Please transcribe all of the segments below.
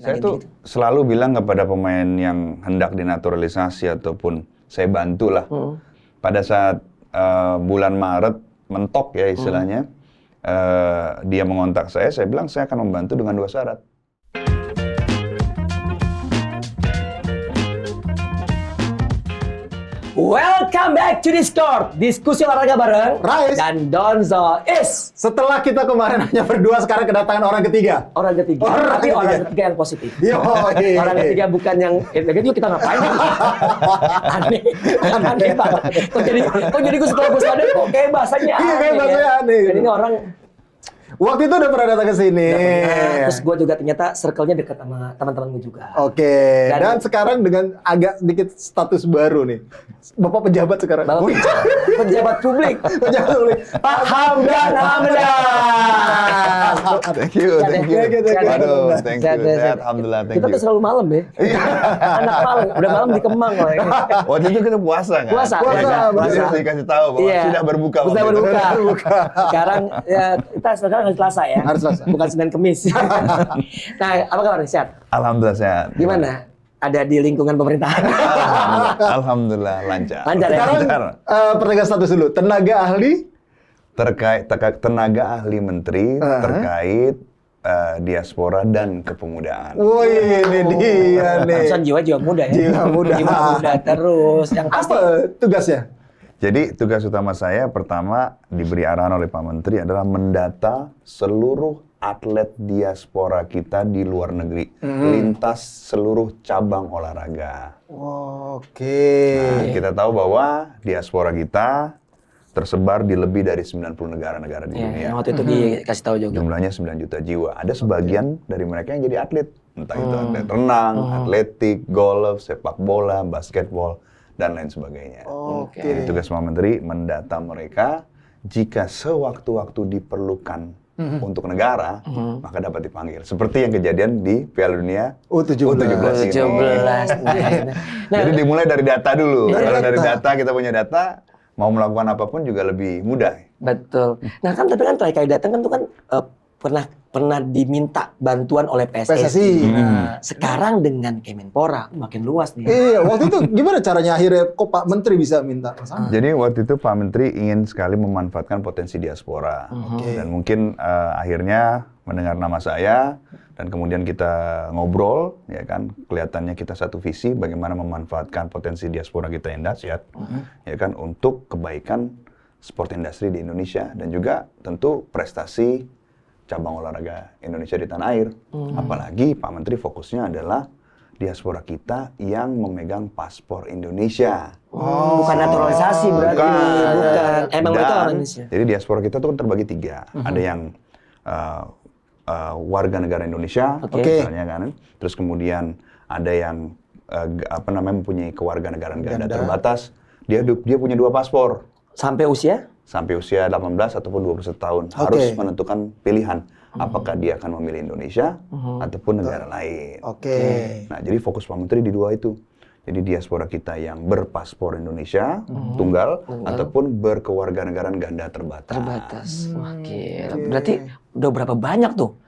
Saya tuh selalu bilang kepada pemain yang hendak dinaturalisasi ataupun saya bantu lah. Pada saat bulan Maret mentok ya istilahnya, dia mengontak saya bilang saya akan membantu dengan 2 syarat. Welcome back to Discord, diskusi olahraga bareng Rais dan Donzo is. Setelah kita kemarin hanya berdua, sekarang kedatangan orang ketiga. Orang ketiga, tapi orang ketiga yang positif. Orang ketiga bukan yang itu kita ngapain? aneh banget. Kok jadi gue setelah gue sadar kok kayak bahasanya aneh. Iya, kayak bahasanya aneh. Dan ini orang waktu itu udah pernah datang ke sini. Terus gue juga ternyata circle-nya dekat sama teman-teman gue juga. Oke. Dan sekarang dengan agak sedikit status baru nih. Bapak pejabat sekarang. Bapak pejabat publik. Pejabat publik. Pak Hamdan Hamdan. Thank you. Aduh, thank you. Sehat, alhamdulillah, thank Kita you. tuh selalu malam ya. Anak malam, udah malam di Kemang loh. Waktu itu kita puasa kan? Puasa. Jadi harus dikasih tahu bahwa sudah berbuka. Sudah waktu itu. berbuka. Sekarang ya kita sekarang hari Selasa ya. Hari Selasa. Bukan Senin Kemis. Nah, apa kabar? Sehat? Alhamdulillah sehat. Gimana? Ada di lingkungan pemerintahan? Alhamdulillah lancar. Lancar ya? Sekarang pertegas status dulu. Tenaga ahli Terkait tenaga ahli menteri terkait diaspora dan kepemudaan. Wih, ini dia nih. Pesan jiwa muda ya. Jiwa muda. Jiwa muda terus. Yang pasti Apa tugasnya? Jadi tugas utama saya pertama diberi arahan oleh Pak Menteri adalah mendata seluruh atlet diaspora kita di luar negeri, lintas seluruh cabang olahraga. Oke. Nah, kita tahu bahwa diaspora kita tersebar di lebih dari 90 negara-negara di dunia. yang waktu itu dikasih tahu juga. Jumlahnya 9 juta jiwa. Ada sebagian dari mereka yang jadi atlet. Entah itu atlet renang, atletik, golf, sepak bola, basketball, dan lain sebagainya. Oke. Jadi tugas Pak Menteri mendata mereka, jika sewaktu-waktu diperlukan untuk negara, maka dapat dipanggil. Seperti yang kejadian di Piala Dunia U17 ini. 17. Nah, Jadi dimulai dari data dulu. Kalau dari data. data, kita punya data, mau melakukan apapun juga lebih mudah. betul. Nah kan tapi kan terakhir kali datang kan tuh kan pernah diminta bantuan oleh PSSI. PSSI. Nah, sekarang dengan Kemenpora makin luas nih. Iya, waktu itu gimana caranya akhirnya kok Pak Menteri bisa minta ke sana? Jadi waktu itu Pak Menteri ingin sekali memanfaatkan potensi diaspora. Dan mungkin akhirnya mendengar nama saya, dan kemudian kita ngobrol, ya kan, kelihatannya kita satu visi bagaimana memanfaatkan potensi diaspora kita yang dahsyat, ya kan, untuk kebaikan sport industri di Indonesia dan juga tentu prestasi cabang olahraga Indonesia di tanah air. Apalagi Pak Menteri fokusnya adalah diaspora kita yang memegang paspor Indonesia. Bukan naturalisasi berarti. Bukan. Emang mereka orang Indonesia. Jadi diaspora kita tuh kan terbagi 3. Ada yang warga negara Indonesia, misalnya kan. Terus kemudian ada yang mempunyai kewarganegaraan ganda terbatas. Dia punya 2 paspor. Sampai usia? Sampai usia 18 ataupun 21 tahun harus menentukan pilihan apakah dia akan memilih Indonesia ataupun negara lain. Nah, jadi fokus Pak Menteri di 2 itu. Jadi diaspora kita yang berpaspor Indonesia tunggal ataupun berkewarganegaraan ganda terbatas. Wah, gila. Berarti udah berapa banyak tuh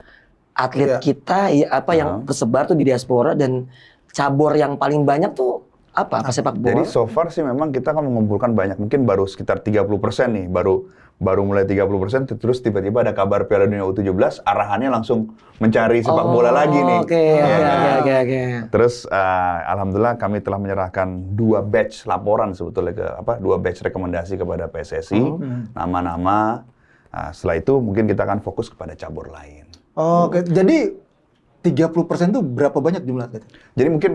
atlet kita yang tersebar tuh di diaspora, dan cabur yang paling banyak tuh apa sepak bola? Jadi so far sih memang kita kan mengumpulkan banyak, mungkin baru sekitar 30% nih, baru mulai 30%, terus tiba-tiba ada kabar Piala Dunia U17, arahannya langsung mencari sepak bola lagi nih. Oke. Terus alhamdulillah kami telah menyerahkan 2 batch laporan sebetulnya 2 batch rekomendasi kepada PSSI, nama-nama. Setelah itu mungkin kita akan fokus kepada cabur lain. Oke, jadi 30% itu berapa banyak jumlah atlet? Jadi mungkin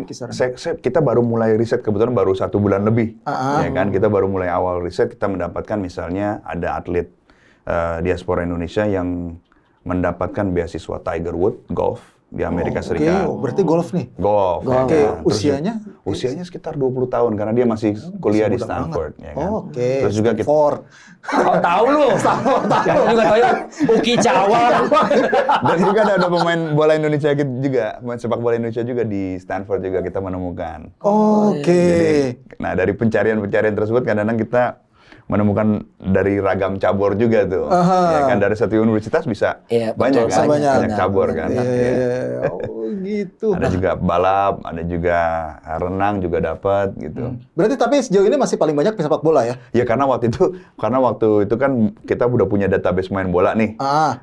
kita baru mulai riset, kebetulan baru 1 bulan lebih, ya kan? Kita baru mulai awal riset, kita mendapatkan misalnya ada atlet diaspora Indonesia yang mendapatkan beasiswa Tiger Woods golf di Amerika Serikat. Berarti golf nih? Golf. Ya. Usianya? Usianya sekitar 20 tahun karena dia masih kuliah di Stanford, ya kan? Terus juga kita tahu lu. Tahu juga tahu Uki Cawang. dan juga ada pemain bola Indonesia juga, pemain sepak bola Indonesia juga di Stanford juga kita menemukan. Jadi, nah dari pencarian tersebut kadang-kadang kita menemukan dari ragam cabur juga tuh. Ya kan dari satu universitas bisa banyak kan, banyak cabur kan. Oh gitu. Ada juga balap, ada juga renang juga dapat gitu. Berarti tapi sejauh ini masih paling banyak sepak bola ya? Ya karena waktu itu kan kita udah punya database main bola nih.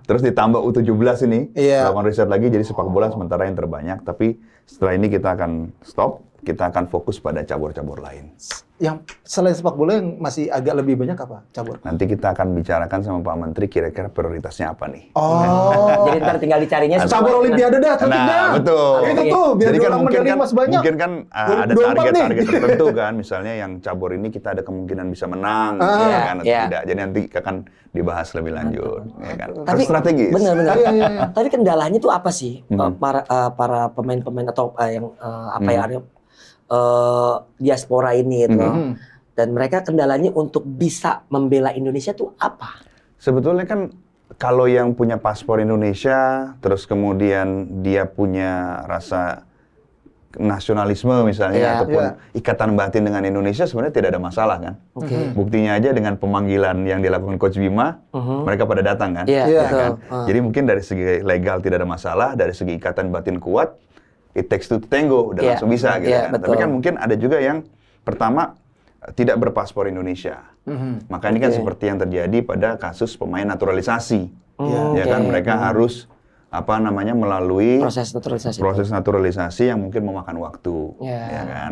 Terus ditambah U17 ini, lakukan riset lagi jadi sepak bola sementara yang terbanyak. Tapi setelah ini kita akan stop, kita akan fokus pada cabur-cabur lain. Yang selain sepak bola yang masih agak lebih banyak apa cabur? Nanti kita akan bicarakan sama Pak Menteri kira-kira prioritasnya apa nih. Jadi ntar tinggal dicarinya cabur Olimpiade dah, nah, betul. Itu tuh biar jadi kan mungkin kan ada target-target tertentu kan, misalnya yang cabur ini kita ada kemungkinan bisa menang, ya kan atau tidak. Jadi nanti akan dibahas lebih lanjut, ya kan. Tapi strategis. Benar. Tapi kendalanya tuh apa sih para pemain-pemain atau yang diaspora ini itu, dan mereka kendalanya untuk bisa membela Indonesia tuh apa? Sebetulnya kan kalau yang punya paspor Indonesia, terus kemudian dia punya rasa nasionalisme misalnya, ataupun ikatan batin dengan Indonesia, sebenarnya tidak ada masalah kan. Buktinya aja dengan pemanggilan yang dilakukan Coach Bima, mereka pada datang kan. Kan? Jadi mungkin dari segi legal tidak ada masalah, dari segi ikatan batin kuat, it takes two to tango, udah langsung bisa gitu kan. Tapi kan mungkin ada juga yang pertama tidak berpaspor Indonesia. Maka ini kan seperti yang terjadi pada kasus pemain naturalisasi. Ya kan mereka harus melalui proses naturalisasi yang mungkin memakan waktu, ya kan.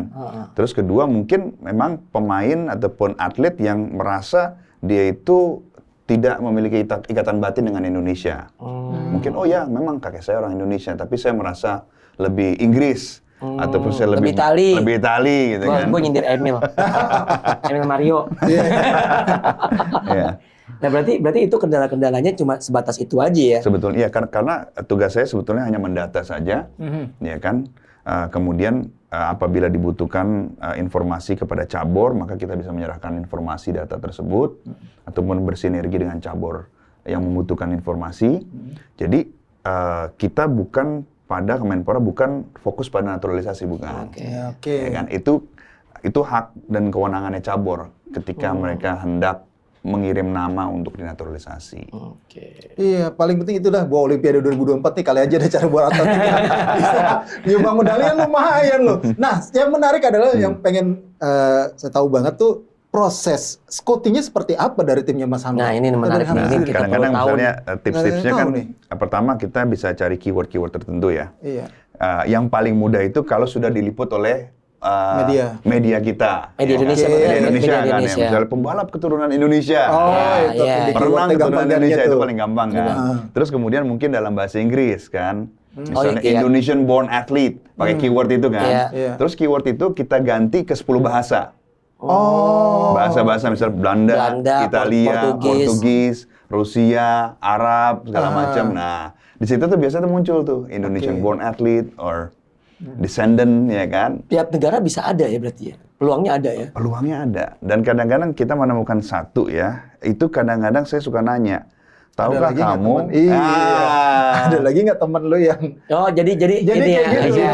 Terus kedua mungkin memang pemain ataupun atlet yang merasa dia itu tidak memiliki ikatan batin dengan Indonesia. Mungkin memang kakek saya orang Indonesia, tapi saya merasa lebih Inggris ataupun saya lebih Itali gitu kan. Gue nyindir Emil Mario. Nah berarti itu kendala-kendalanya cuma sebatas itu aja ya? Sebetulnya karena tugas saya sebetulnya hanya mendata saja, ya kan. Kemudian apabila dibutuhkan informasi kepada cabur, maka kita bisa menyerahkan informasi data tersebut ataupun bersinergi dengan cabur yang membutuhkan informasi. Jadi kita pada Kemenpora bukan fokus pada naturalisasi, bukan. Ya kan? Itu hak dan kewenangannya cabur ketika mereka hendak mengirim nama untuk dinaturalisasi. Iya, paling penting itu dah buat Olimpiade 2024 nih, kali aja ada cara buat atlet bisa nyumbang medali yang lumayan loh. Nah, yang menarik adalah yang pengen saya tahu banget tuh proses scoutingnya seperti apa dari timnya Mas Hamdan. Nah ini menarik. Kadang-kadang misalnya tips-tipsnya kan pertama kita bisa cari keyword-keyword tertentu ya. Yang paling mudah itu kalau sudah diliput oleh media kita. Media Indonesia kan ya. Misalnya pembalap keturunan Indonesia. Perenang keturunan Indonesia itu paling gampang kan. Terus kemudian mungkin dalam bahasa Inggris kan. Misalnya Indonesian born athlete, pakai keyword itu kan. Terus keyword itu kita ganti ke 10 bahasa. Bahasa-bahasa misal Belanda, Italia, Portugis, Rusia, Arab, segala macam. Nah, di situ tuh biasanya muncul tuh Indonesian born athlete or descendant, ya kan? Tiap negara bisa ada ya berarti ya? Peluangnya ada ya? Peluangnya ada. Dan kadang-kadang kita menemukan satu ya, itu kadang-kadang saya suka nanya, tahukah kamu? Ada lagi nggak teman lo yang? Jadi ini ya.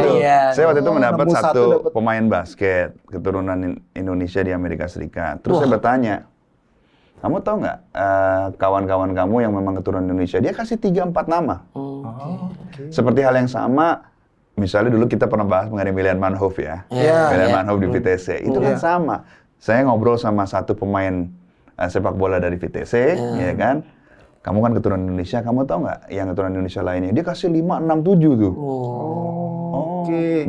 Iya. Saya waktu itu mendapat satu pemain basket keturunan Indonesia di Amerika Serikat. Terus saya bertanya, kamu tahu nggak kawan-kawan kamu yang memang keturunan Indonesia? Dia kasih 3-4 nama. Seperti hal yang sama. Misalnya dulu kita pernah bahas mengenai Milan Manhoef ya. Milan Manhoef di VTC. Itu kan sama. Saya ngobrol sama satu pemain sepak bola dari VTC, ya kan. Kamu kan keturunan Indonesia, kamu tahu nggak yang keturunan Indonesia lainnya? Dia kasih 5, 6, 7 tuh.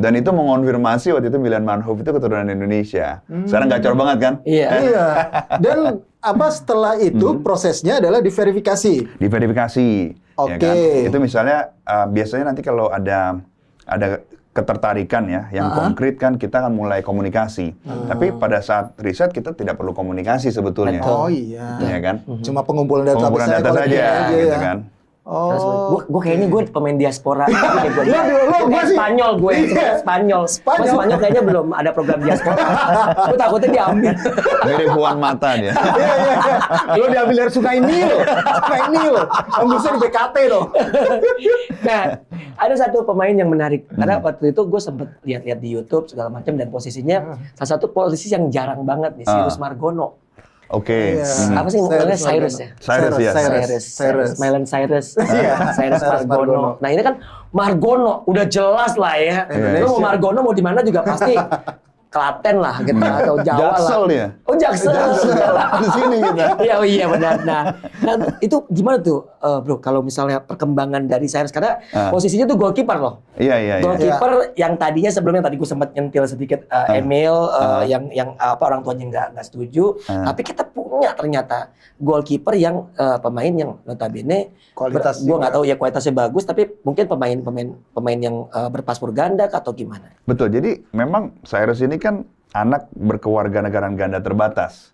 Dan itu mengonfirmasi waktu itu Milan Manhoef itu keturunan Indonesia. Sekarang gacor banget kan? Iya. Dan setelah itu prosesnya adalah diverifikasi. Diverifikasi. Ya kan? Itu misalnya biasanya nanti kalau ada ketertarikan ya, yang konkret kan kita akan mulai komunikasi. Tapi pada saat riset kita tidak perlu komunikasi sebetulnya. Ya kan? Cuma pengumpulan data saja, gitu kan. Gue kayaknya gue pemain diaspora. Gue Spanyol, Spanyol kayaknya belum ada program diaspora. Gue takutnya diambil. Mirip Juan Mata dia. Lo diambil dari Sungai Nil, embusnya di BKT loh. Nah, ada satu pemain yang menarik. Karena waktu itu gue sempet lihat-lihat di YouTube segala macam dan posisinya salah satu posisi yang jarang banget nih, Sirus Margono. Oke. Iya. Apa sih namanya Cyrus ya? Cyrus, ya. Cyrus. Miley Cyrus. Iya. Cyrus Margono. Nah ini kan Margono, udah jelas lah ya. Indonesia. Lu mau Margono mau di mana juga pasti Klaten lah gitu atau Jawa Jaksel lah. dia. Oh Jaksel. Di sini kita. Iya, oh iya benar. Nah, itu gimana tuh, bro? Kalau misalnya perkembangan dari Cyrus karena posisinya tuh goalkeeper loh. Iya. Goalkeeper yang tadinya sebelumnya tadi gue sempat nyentil sedikit Emil yang orang tuanya nggak setuju, tapi kita punya ternyata goalkeeper yang pemain yang notabene Kualitas gue nggak tahu ya kualitasnya bagus, tapi mungkin pemain yang berpaspor ganda atau gimana? Betul. Jadi memang Cyrus ini kan anak berkewarganegaraan ganda terbatas.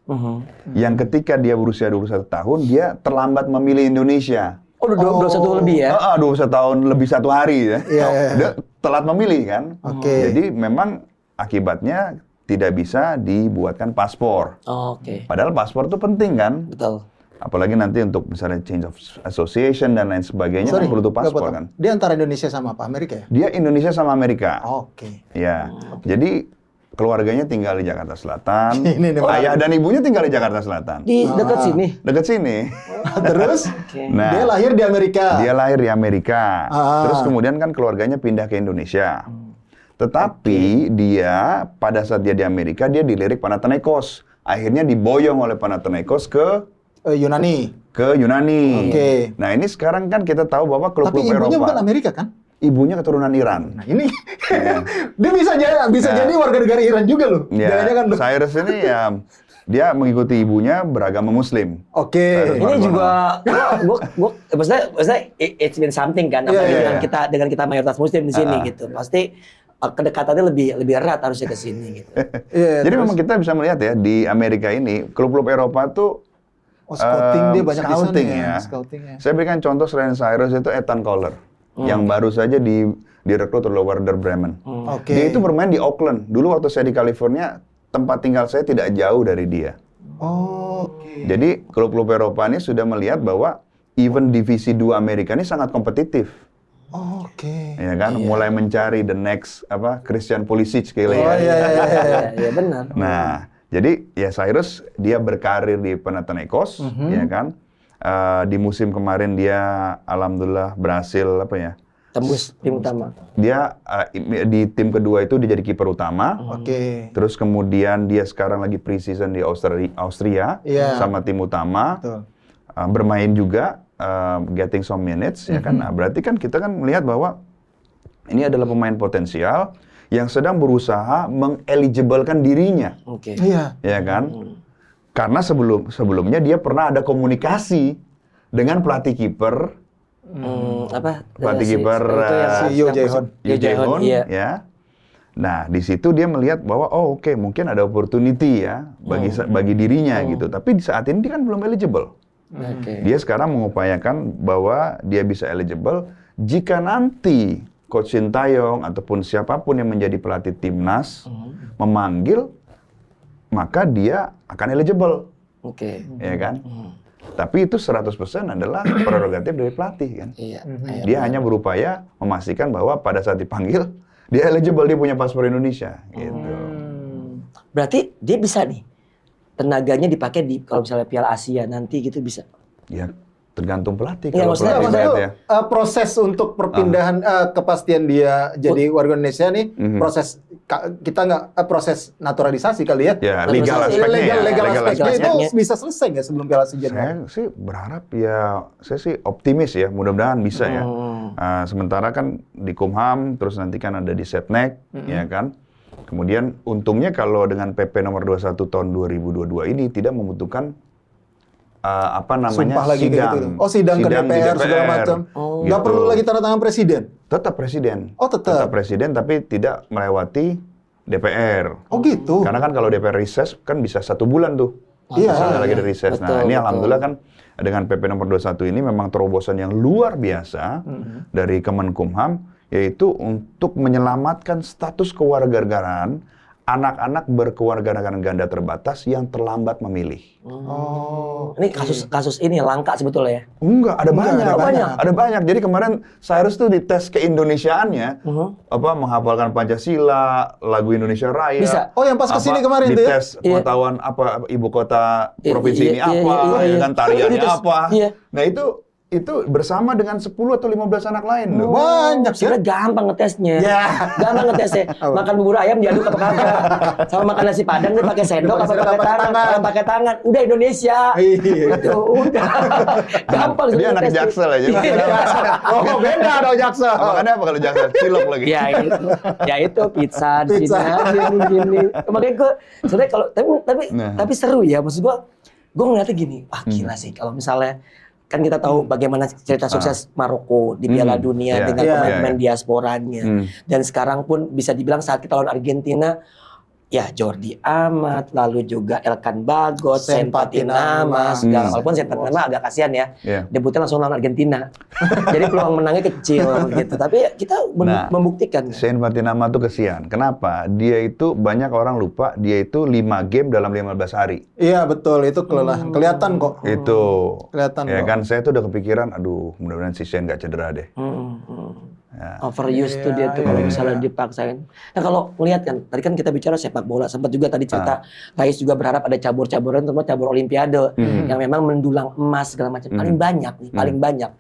Yang ketika dia berusia 21 tahun, dia terlambat memilih Indonesia. Oh, 21 lebih ya? 21 tahun lebih 1 hari ya. Iya. Dia telat memilih kan. Oke. Jadi memang akibatnya tidak bisa dibuatkan paspor. Oke. Padahal paspor itu penting kan. Betul. Apalagi nanti untuk misalnya change of association dan lain sebagainya kan butuh paspor kan. Dia antara Indonesia sama apa? Amerika ya? Dia Indonesia sama Amerika. Oke. Ya. Jadi keluarganya tinggal di Jakarta Selatan. Ini Ayah dan ibunya tinggal di Jakarta Selatan. Di dekat sini. Dekat sini. Terus Nah, dia lahir di Amerika. dia lahir di Amerika. Ah. Terus kemudian kan keluarganya pindah ke Indonesia. Tetapi dia pada saat dia di Amerika dia dilirik Panathinaikos. Akhirnya diboyong oleh Panathinaikos ke Yunani. Yunani. Oke. Nah, ini sekarang kan kita tahu bahwa Tapi klub-klub ibunya Eropa. bukan Amerika kan? Ibunya keturunan Iran. Nah ini dia bisa jadi warga negara Iran juga loh. Ya, Jangan-jangan loh. Cyrus ini ya dia mengikuti ibunya beragama Muslim. Oke. Ini juga gua maksudnya it's been something kan Iya, apalagi iya. dengan kita mayoritas muslim di sini gitu. Pasti kedekatannya lebih erat harusnya ke sini gitu. Iya, Jadi terus? memang kita bisa melihat ya di Amerika ini klub-klub Eropa tuh scouting dia banyak scouting di sana ya. Scoutingnya. Saya berikan contoh selain Cyrus itu Ethan Kohler yang baru saja direkrut oleh Werder Bremen. Oke. Dia itu bermain di Auckland. Dulu waktu saya di California, tempat tinggal saya tidak jauh dari dia. Oke. Jadi klub-klub Eropa ini sudah melihat bahwa even divisi 2 Amerika ini sangat kompetitif. Oke. Ya kan, mulai mencari the next Christian Pulisic kayaknya. Oh iya. Ya benar. Nah, jadi ya Cyrus dia berkarir di Panathinaikos, ya kan. Di musim kemarin dia alhamdulillah berhasil Tembus tim utama. Dia di tim kedua itu dia jadi kiper utama. Oke. Terus kemudian dia sekarang lagi pre-season di Austria Iya. sama tim utama. Betul. Bermain juga getting some minutes ya kan. Nah, berarti kan kita kan melihat bahwa ini adalah pemain potensial yang sedang berusaha mengeligiblekan dirinya. Oke. Iya. Ya kan? Karena sebelumnya dia pernah ada komunikasi dengan pelatih kiper, pelatih kiper si Yo Jae-hoon. Yoo Jae-hoon, iya. ya. Nah, di situ dia melihat bahwa oke, mungkin ada opportunity ya bagi dirinya gitu. Tapi di saat ini dia kan belum eligible. Oke. Dia sekarang mengupayakan bahwa dia bisa eligible jika nanti Coach Sintayong ataupun siapapun yang menjadi pelatih timnas memanggil, maka dia akan eligible. Oke. Ya kan? Tapi itu 100% adalah prerogatif dari pelatih kan. Iya. Dia hanya berupaya memastikan bahwa pada saat dipanggil dia eligible, dia punya paspor Indonesia gitu. Berarti dia bisa nih tenaganya dipakai di kalau misalnya Piala Asia nanti gitu bisa. Ya tergantung pelatih. Iya, Kalau maksudnya pelatih Maksudnya lihat lu, proses untuk perpindahan kepastian dia jadi warga Indonesia nih, proses kita nggak proses naturalisasi kali ya? Ya, legal Naturalisasi. aspeknya ya. Legal aspeknya itu aspeknya. bisa selesai nggak sebelum Piala Asia? Saya sih berharap ya, saya sih optimis ya, mudah-mudahan bisa ya. Sementara kan di Kumham, terus nanti kan ada di Setnek, ya kan. Kemudian untungnya kalau dengan PP nomor 21 tahun 2022 ini tidak membutuhkan Sumpah lagi kayak sidang. gitu. Oh sidang ke di DPR segala macam. Nggak Gitu. perlu lagi tanda tangan presiden. Tetap presiden. Oh, tetap. presiden tapi tidak melewati DPR. Oh gitu. Karena kan kalau DPR recess kan bisa 1 bulan tuh. Iya. Misalnya lagi ada recess. Betul, Nah ini betul. alhamdulillah kan dengan PP nomor 21 ini memang terobosan yang luar biasa dari Kemenkumham, yaitu untuk menyelamatkan status kewarganegaraan anak-anak berkewarganegaraan ganda terbatas yang terlambat memilih. Ini kasus ini langka sebetulnya ya. Enggak, ada banyak. banyak. Ada banyak. Jadi kemarin Cyrus tuh dites keindonesiaannya, menghafalkan Pancasila, lagu Indonesia Raya. Bisa. Oh, yang pas kesini kemarin tuh ya? Dites pengetahuan apa ibu kota provinsi ini apa, ya kan tariannya apa. Iya. Nah itu bersama dengan 10 atau 15 anak lain loh. Banyak sih. Sebenarnya gampang ngetesnya. Ya. Gampang ngetesnya. Makan bubur ayam diaduk apa kagak. Sama makan nasi padang dia pakai sendok apa pakai tangan. Pakai tangan. Udah Indonesia. Iya. Itu udah. Gampang Dia anak ngetesnya. Jaksel aja. Oh, beda dong Jaksel. Makanya apa kalau Jaksel? Cilok lagi. Ya itu pizza di sini gini. Makanya gue sebenarnya kalau tapi seru ya, maksud gue ngeliatnya gini, wah gila sih kalau misalnya kan kita tahu bagaimana cerita sukses Maroko di Piala Dunia dengan pemain-pemain diasporanya. Dan sekarang pun bisa dibilang saat kita lawan Argentina, ya Jordi Amat, lalu juga Elkan Bagot, Sen Patinama, segala. Walaupun Sen Patinama agak kasihan ya, debutnya langsung lawan Argentina. Jadi peluang menangnya kecil gitu. Tapi ya kita membuktikan. Sen Patinama tuh kesian. Kenapa? Dia itu banyak orang lupa, dia itu 5 game dalam 15 hari. Iya betul, itu kelelahan. Kelihatan kok. Itu. Kelihatan ya kok. kan, saya tuh udah kepikiran, aduh mudah-mudahan si Sen nggak cedera deh. Overuse tuh dia tuh kalau misalnya dipaksain. Nah kalau melihat kan, tadi kan kita bicara sepak bola, sempat juga tadi cerita Rais juga berharap ada cabur-caburan, terutama cabur Olimpiade yang memang mendulang emas segala macam. Paling banyak nih, paling banyak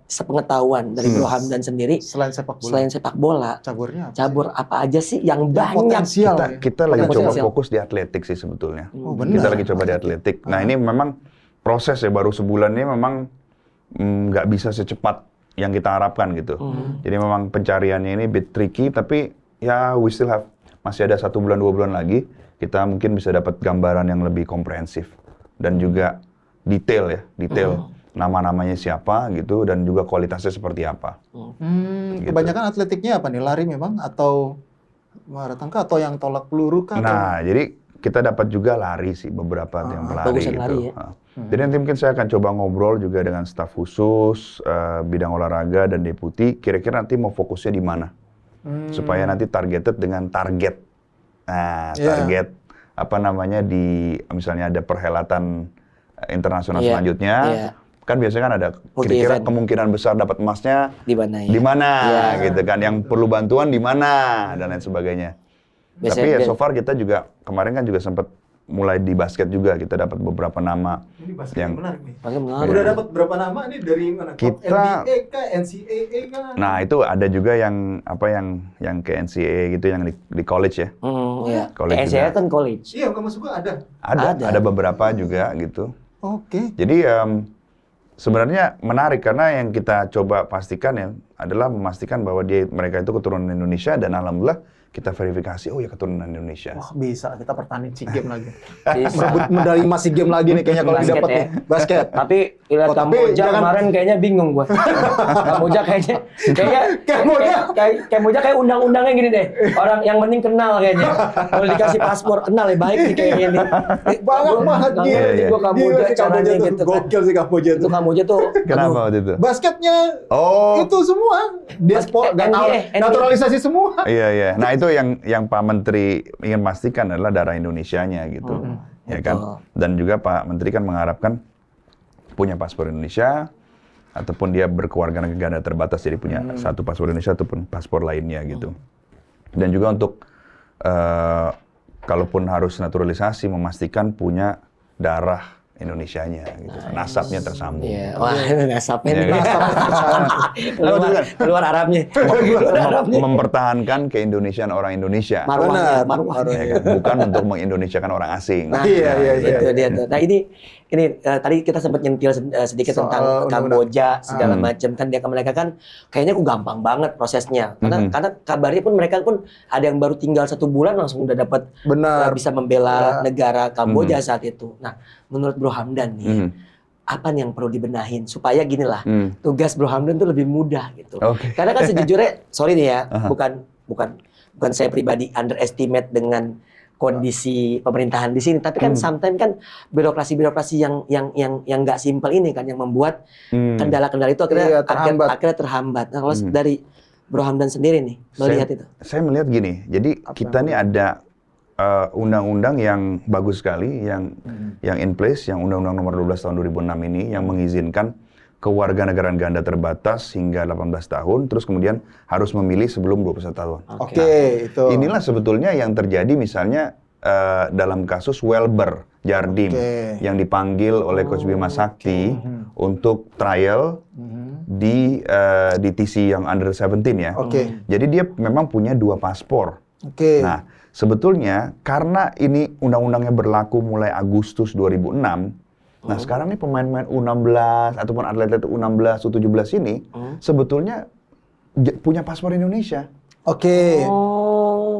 sepengetahuan dari Bro Hamdan sendiri. Selain sepak bola. Selain sepak bola, Caburnya apa cabur apa aja sih yang banyak? potensial. Kita lagi coba Potensial. fokus di atletik sih sebetulnya. Oh, benar. Kita lagi coba di atletik. Nah ini memang proses ya, baru sebulan ini memang nggak bisa secepat yang kita harapkan gitu. Jadi memang pencariannya ini bit tricky, tapi ya we still have, masih ada 1 bulan 2 bulan lagi, kita mungkin bisa dapat gambaran yang lebih komprehensif. Dan juga detail ya, nama-namanya siapa gitu, dan juga kualitasnya seperti apa. Kebanyakan atletiknya apa nih? Lari memang atau maraton kah atau yang tolak peluru kah? Nah, jadi kita dapat juga lari sih, beberapa yang pelari bagusan gitu. lari ya. Jadi nanti mungkin saya akan coba ngobrol juga dengan staf khusus, bidang olahraga dan deputi, kira-kira nanti mau fokusnya di mana. Supaya nanti targeted dengan target. Nah, target apa namanya di, misalnya ada perhelatan internasional selanjutnya, kan biasanya kan ada kira-kira kemungkinan besar dapat emasnya Di mana ya? di mana gitu kan, yang perlu bantuan di mana dan lain sebagainya. Tapi ya so far kita juga kemarin kan juga sempat mulai di basket juga, kita dapat beberapa nama. Ini basket yang menarik nih. Menarik. Udah dapat berapa nama nih dari mana? Kita- NBA kah, NCAA kah? Nah itu ada juga yang apa yang ke NCAA gitu, yang di college ya. Iya. College NCAA juga. kan college. Iya, nggak masuk gua ada. Ada beberapa juga gitu. Oke. Jadi sebenarnya menarik karena yang kita coba pastikan ya adalah memastikan bahwa mereka itu keturunan Indonesia, dan alhamdulillah kita verifikasi, oh ya keturunan Indonesia. Wah bisa, kita pertanding SEA Games lagi. Bisa. Merebut medali emas SEA Games lagi nih kayaknya kalau Basket didapat ya. nih. Basket. Tapi lihat Oh, tapi Kamboja jangan- kemarin kayaknya bingung gua. Kamboja kayaknya Kamboja kayak undang-undangnya gini deh. Orang yang penting kenal kayaknya. Kalau dikasih paspor kenal ya baik nih kayaknya nih. Banget banget Nggak gila. ngerti gua Kamboja Gila sih caranya tuh. gitu kan. Gokil sih Kamboja Itu tuh. Kamboja tuh. Kenapa waktu itu? Basketnya Oh. itu semua diaspora, NBA. naturalisasi semua. Iya. Nah itu yang Pak Menteri ingin pastikan adalah darah Indonesianya gitu, ya kan. Dan juga Pak Menteri kan mengharapkan punya paspor Indonesia ataupun dia berkewarganegaraan ganda terbatas, jadi punya satu paspor Indonesia ataupun paspor lainnya gitu. Dan juga untuk kalaupun harus naturalisasi, memastikan punya darah Indonesianya gitu, nasabnya tersambung. Iya, wah nasabnya nih. Iya, Keluar Arabnya. Keluar Arabnya. Mempertahankan keindonesiaan orang Indonesia. Marwahnya, Ya kan? Bukan untuk mengindonesiakan orang asing. Nah, Iya. itu dia tuh. Nah ini tadi kita sempat nyentil sedikit Soal tentang undang-undang. Kamboja segala macam kan, mereka kan kayaknya gampang banget prosesnya karena kabarnya pun mereka pun ada yang baru tinggal 1 bulan langsung udah dapat Benar. bisa membela negara Kamboja saat itu. Nah menurut Bro Hamdan nih apa nih yang perlu dibenahin supaya gini lah tugas Bro Hamdan tuh lebih mudah gitu. Oke. Karena kan sejujurnya sorry nih ya bukan saya pribadi underestimate dengan kondisi pemerintahan di sini, tapi kan sometimes kan birokrasi yang nggak simpel ini kan yang membuat kendala-kendala itu akhirnya terhambat. Nah, kalau dari Bro Hamdan sendiri nih melihat itu. Saya melihat gini, jadi kita nih ada undang-undang yang bagus sekali, yang in place, yang Undang-Undang Nomor 12 Tahun 2006 ini, yang mengizinkan kewarganegaraan ganda terbatas hingga 18 tahun, terus kemudian harus memilih sebelum 21 tahun. Oke, itu. Inilah sebetulnya yang terjadi misalnya dalam kasus Welber Jardim yang dipanggil oleh Coach Bima Sakti untuk trial di TC yang under 17 ya. Jadi dia memang punya 2 paspor. Nah, sebetulnya karena ini undang-undangnya berlaku mulai Agustus 2006, nah sekarang nih pemain-pemain U16 ataupun atlet-atlet U16, U17 ini sebetulnya punya paspor Indonesia.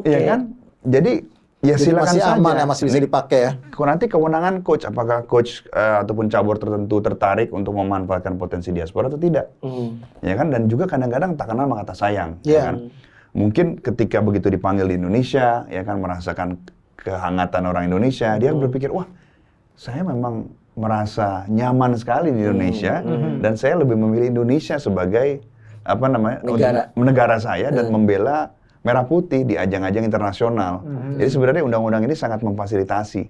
Iya kan? Jadi ya silakan masih saja. Aman ya, masih bisa dipakai ya. Nanti kewenangan coach, apakah coach ataupun cabur tertentu tertarik untuk memanfaatkan potensi diaspora atau tidak? Ya kan? Dan juga kadang-kadang tak kenal maka tak sayang. Ya kan? Mungkin ketika begitu dipanggil di Indonesia, ya kan merasakan kehangatan orang Indonesia, dia berpikir, wah, saya memang merasa nyaman sekali di Indonesia dan saya lebih memilih Indonesia sebagai negara saya dan membela merah putih di ajang-ajang internasional. Jadi sebenarnya undang-undang ini sangat memfasilitasi.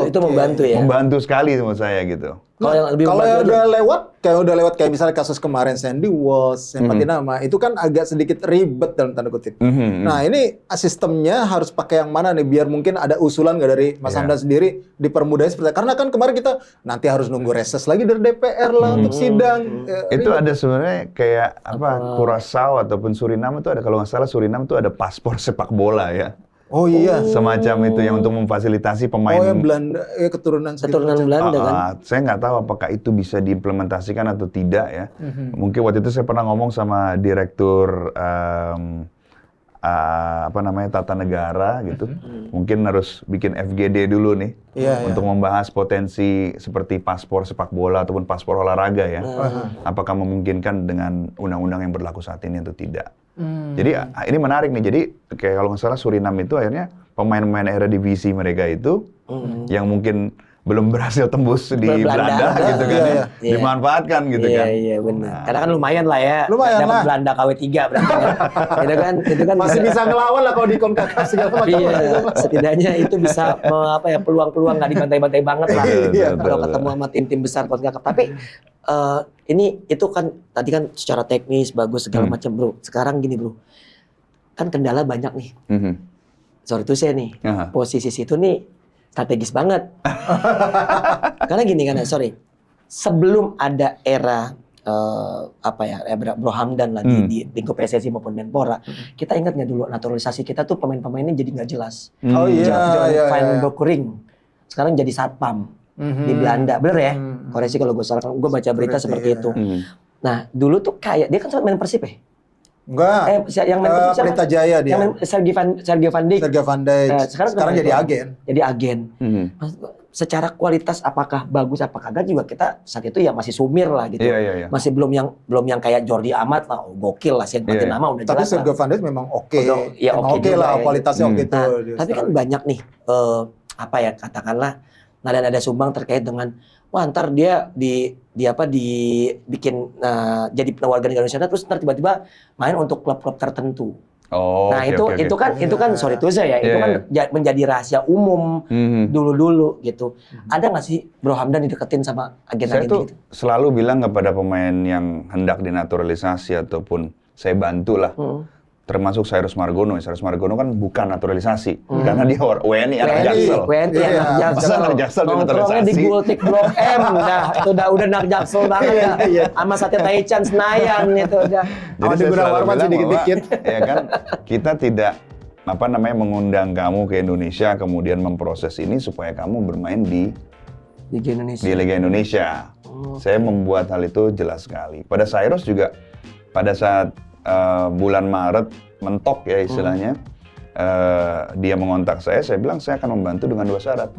Itu membantu ya? Membantu sekali menurut saya gitu. Kalau yang udah lewat kayak misalnya kasus kemarin Sandy Walsh, yang mati nama, itu kan agak sedikit ribet dalam tanda kutip. Nah ini sistemnya harus pakai yang mana nih biar mungkin ada usulan nggak dari Mas Hamdan sendiri dipermudah seperti karena kan kemarin kita nanti harus nunggu reses lagi dari DPR lah untuk sidang. Itu ada sebenarnya kayak Curaçao ataupun Suriname itu ada, kalau nggak salah Suriname itu ada paspor sepak bola ya. Oh iya. Semacam itu yang untuk memfasilitasi pemain. Oh ya Belanda, keturunan Belanda kan. Saya nggak tahu apakah itu bisa diimplementasikan atau tidak ya. Mungkin waktu itu saya pernah ngomong sama direktur tata negara gitu. Mungkin harus bikin FGD dulu nih untuk membahas potensi seperti paspor sepak bola ataupun paspor olahraga ya. Apakah memungkinkan dengan undang-undang yang berlaku saat ini atau tidak. Jadi ini menarik nih. Jadi kayak kalau nggak salah Suriname itu akhirnya pemain-pemain era divisi mereka itu yang mungkin belum berhasil tembus di Belanda gitu kan ya. Dimanfaatkan gitu kan. Iya benar. Karena kan lumayan lah ya. Lumayan dapat lah. Belanda KW3 berarti kan. itu kan masih bisa ngelawan lah kalau di CONCACAF segala macam. Setidaknya itu bisa peluang-peluang nggak dibantai-bantai banget lah. Kalau ketemu sama tim-tim besar CONCACAF. Tapi itu kan tadi kan secara teknis bagus segala macam bro. Sekarang gini bro, kan kendala banyak nih. Sorry itu saya nih, posisi situ nih strategis banget. Karena gini kan, sebelum ada era Bro Hamdan lah di lingkup PSSI maupun Menpora, kita ingat nggak dulu naturalisasi kita tuh pemain-pemainnya jadi nggak jelas. Van Bokering sekarang jadi satpam di Belanda, bener ya? Koreksi kalau gue salah, gue baca berita seperti itu. Nah dulu tuh kayak dia kan sempat main Persib ya? Enggak. Yang main Persib Pelita Jaya dia. Yang Sergio Van Dijk. Sekarang jadi agen. Jadi agen. Secara kualitas apakah bagus apa kagak juga kita saat itu ya masih sumir lah gitu. Masih belum yang kayak Jordi Amat lah, gokil lah, siapa nama udah jelas. Tapi Sergio Van Dijk memang oke. Oke lah kualitasnya oke itu. Tapi kan banyak nih katakanlah nada-nada sumbang terkait dengan ntar dia dibikin jadi warga negara Indonesia terus ntar tiba-tiba main untuk klub-klub tertentu. Itu kan sorry to say ya, itu kan menjadi rahasia umum dulu gitu. Ada nggak sih Bro Hamdan dideketin sama agen-agen gitu? Saya tuh selalu bilang kepada pemain yang hendak dinaturalisasi ataupun saya bantu lah. Termasuk Cyrus Margono. Cyrus Margono kan bukan naturalisasi karena dia WNI anak Jaksel. WNI anak Jaksel. Anak Jaksel nongkrongnya di Gultik Blok M. Nah, itu udah anak Jaksel banget ya. Sama Sate Taichan Senayan itu udah. Jadi saya selalu bilang dikit-dikit. Ya kan, kita tidak mengundang kamu ke Indonesia kemudian memproses ini supaya kamu bermain di Liga Indonesia. Saya membuat hal itu jelas sekali. Pada Cyrus juga pada saat bulan Maret mentok ya istilahnya, dia mengontak saya bilang saya akan membantu dengan 2 syarat.